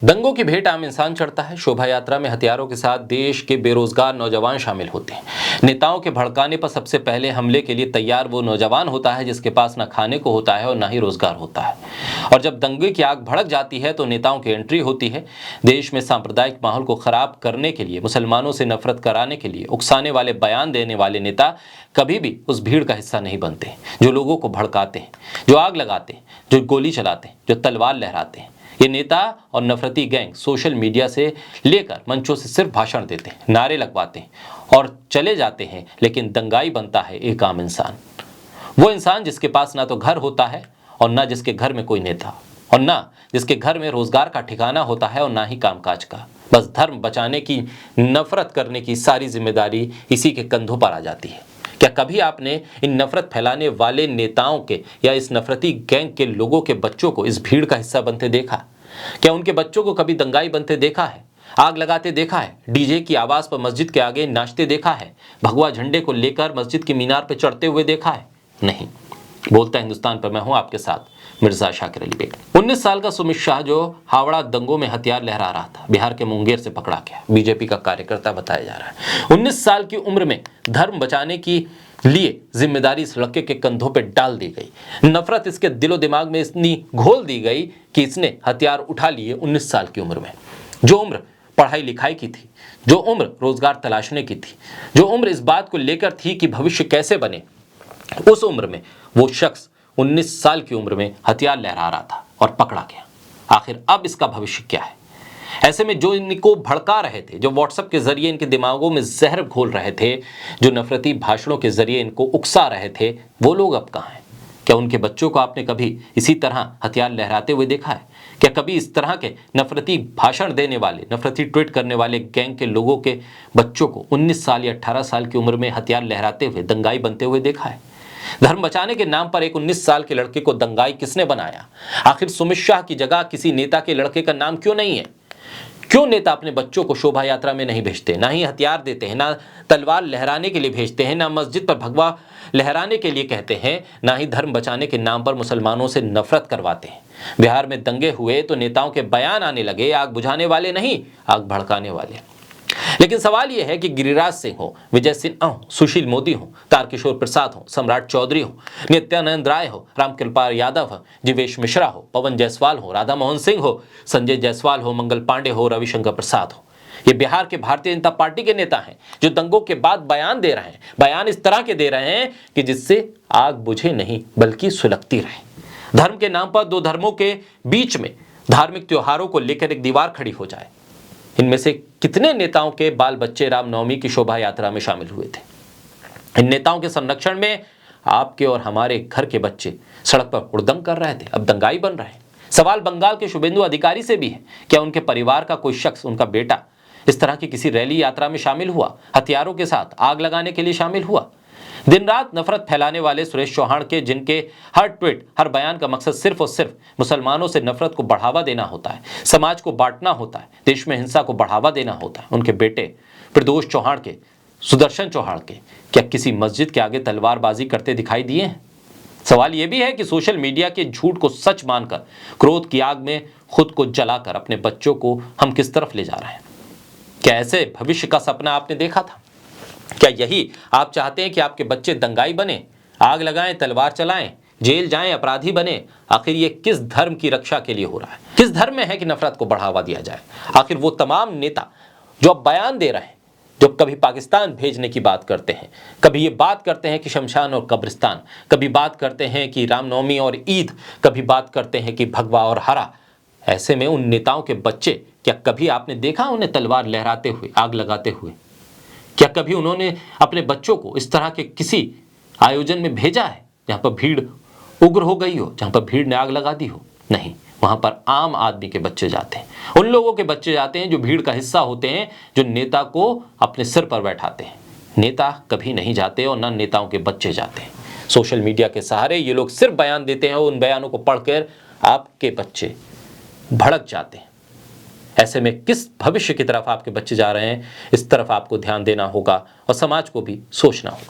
दंगों की भेंट आम इंसान चढ़ता है। शोभा यात्रा में हथियारों के साथ देश के बेरोजगार नौजवान शामिल होते हैं। नेताओं के भड़काने पर सबसे पहले हमले के लिए तैयार वो नौजवान होता है जिसके पास ना खाने को होता है और ना ही रोजगार होता है। और जब दंगे की आग भड़क जाती है तो नेताओं की एंट्री होती है। देश में सांप्रदायिक माहौल को खराब करने के लिए, मुसलमानों से नफरत कराने के लिए उकसाने वाले बयान देने वाले नेता कभी भी उस भीड़ का हिस्सा नहीं बनते, जो लोगों को भड़काते हैं, जो आग लगाते हैं, जो गोली चलाते हैं, जो तलवार लहराते हैं। ये नेता और नफरती गैंग सोशल मीडिया से लेकर मंचों से सिर्फ भाषण देते हैं, नारे लगवाते हैं और चले जाते हैं, लेकिन दंगाई बनता है एक आम इंसान। वो इंसान जिसके पास ना तो घर होता है और ना जिसके घर में कोई नेता, और ना जिसके घर में रोजगार का ठिकाना होता है और ना ही कामकाज का। बस धर्म बचाने की, नफरत करने की सारी जिम्मेदारी इसी के कंधों पर आ जाती है। क्या कभी आपने इन नफरत फैलाने वाले नेताओं के या इस नफरती गैंग के लोगों के बच्चों को इस भीड़ का हिस्सा बनते देखा? क्या उनके बच्चों को कभी दंगाई बनते देखा है? आग लगाते देखा है? डीजे की आवाज पर मस्जिद के आगे नाचते देखा है? भगवा झंडे को लेकर मस्जिद की मीनार पर चढ़ते हुए देखा है? नहीं। बोलता हिंदुस्तान पर मैं हूं आपके साथ मिर्जा शाकिर अली बेग। 19 साल का सुमित शाह जो हावड़ा दंगों में हथियार लहरा रहा था, बिहार के मुंगेर से पकड़ा गया। बीजेपी का कार्यकर्ता बताया जा रहा है। 19 साल की उम्र में धर्म बचाने की लिए जिम्मेदारी इस लड़के के कंधों पर डाल दी गई। नफरत इसके दिलो दिमाग में इतनी घोल दी गई कि इसने हथियार उठा लिए 19 साल की उम्र में। जो उम्र पढ़ाई लिखाई की थी, जो उम्र रोजगार तलाशने की थी, जो उम्र इस बात को लेकर थी कि भविष्य कैसे बने, उस उम्र में वो शख्स 19 साल की उम्र में हथियार लहरा रहा था और पकड़ा गया। आखिर अब इसका भविष्य क्या है? ऐसे में जो इनको भड़का रहे थे, जो व्हाट्सएप के जरिए इनके दिमागों में जहर घोल रहे थे, जो नफरती भाषणों के जरिए इनको उकसा रहे थे, वो लोग अब कहां हैं? क्या उनके बच्चों को आपने कभी इसी तरह हथियार लहराते हुए देखा है? क्या कभी इस तरह के नफरती भाषण देने वाले, नफरती ट्वीट करने वाले गैंग के लोगों के बच्चों को 19 साल या 18 साल की उम्र में हथियार लहराते हुए, दंगाई बनते हुए देखा है? धर्म बचाने के नाम पर एक 19 साल के लड़के को दंगाई किसने बनाया? आखिर सुमित शाह की जगह किसी नेता के लड़के का नाम क्यों नहीं है? क्यों नेता अपने बच्चों को शोभा यात्रा में नहीं भेजते, ना ही हथियार देते हैं, ना तलवार लहराने के लिए भेजते हैं, ना मस्जिद पर भगवा लहराने के लिए कहते हैं, ना ही धर्म बचाने के नाम पर मुसलमानों से नफरत करवाते हैं? बिहार में दंगे हुए तो नेताओं के बयान आने लगे, आग बुझाने वाले नहीं, आग भड़काने वाले। लेकिन सवाल यह है कि गिरिराज सिंह हो, विजय सिन्हा हो, सुशील मोदी हो, तारकिशोर प्रसाद हो, सम्राट चौधरी हो, नित्यानंद राय हो, रामकृपाल यादव हो, जीवेश मिश्रा हो, पवन जायसवाल हो, राधा मोहन सिंह हो, संजय जायसवाल हो, मंगल पांडे हो, रविशंकर प्रसाद हो, ये बिहार के भारतीय जनता पार्टी के नेता हैं जो दंगों के बाद बयान दे रहे हैं। बयान इस तरह के दे रहे हैं कि जिससे आग बुझे नहीं बल्कि सुलगती रहे। धर्म के नाम पर दो धर्मों के बीच में धार्मिक त्योहारों को लेकर एक दीवार खड़ी हो जाए। इनमें से कितने नेताओं के बाल बच्चे रामनवमी की शोभा यात्रा में शामिल हुए थे? इन नेताओं के संरक्षण में आपके और हमारे घर के बच्चे सड़क पर हुड़दंग कर रहे थे, अब दंगाई बन रहे हैं। सवाल बंगाल के शुभेंदु अधिकारी से भी है। क्या उनके परिवार का कोई शख्स, उनका बेटा, इस तरह की किसी रैली यात्रा में शामिल हुआ, हथियारों के साथ आग लगाने के लिए शामिल हुआ? दिन रात नफरत फैलाने वाले सुरेश चौहान के, जिनके हर ट्वीट, हर बयान का मकसद सिर्फ और सिर्फ मुसलमानों से नफरत को बढ़ावा देना होता है, समाज को बांटना होता है, देश में हिंसा को बढ़ावा देना होता है, उनके बेटे प्रदोष चौहान के, सुदर्शन चौहान के क्या किसी मस्जिद के आगे तलवारबाजी करते दिखाई दिए हैं? सवाल यह भी है कि सोशल मीडिया के झूठ को सच मानकर, क्रोध की आग में खुद को जलाकर अपने बच्चों को हम किस तरफ ले जा रहे हैं? क्या ऐसे भविष्य का सपना आपने देखा था? क्या यही आप चाहते हैं कि आपके बच्चे दंगाई बने, आग लगाएं, तलवार चलाएं, जेल जाएं, अपराधी बने? आखिर ये किस धर्म की रक्षा के लिए हो रहा है? किस धर्म में है कि नफरत को बढ़ावा दिया जाए? आखिर वो तमाम नेता जो अब बयान दे रहे हैं, जो कभी पाकिस्तान भेजने की बात करते हैं, कभी ये बात करते हैं कि शमशान और कब्रिस्तान, कभी बात करते हैं कि रामनवमी और ईद, कभी बात करते हैं कि भगवा और हरा, ऐसे में उन नेताओं के बच्चे, क्या कभी आपने देखा उन्हें तलवार लहराते हुए, आग लगाते हुए? क्या कभी उन्होंने अपने बच्चों को इस तरह के किसी आयोजन में भेजा है जहां पर भीड़ उग्र हो गई हो, जहां पर भीड़ ने आग लगा दी हो? नहीं, वहां पर आम आदमी के बच्चे जाते हैं, उन लोगों के बच्चे जाते हैं जो भीड़ का हिस्सा होते हैं, जो नेता को अपने सिर पर बैठाते हैं। नेता कभी नहीं जाते और न नेताओं के बच्चे जाते हैं। सोशल मीडिया के सहारे ये लोग सिर्फ बयान देते हैं, उन बयानों को पढ़कर आपके बच्चे भड़क जाते हैं। ऐसे में किस भविष्य की तरफ आपके बच्चे जा रहे हैं, इस तरफ आपको ध्यान देना होगा और समाज को भी सोचना होगा।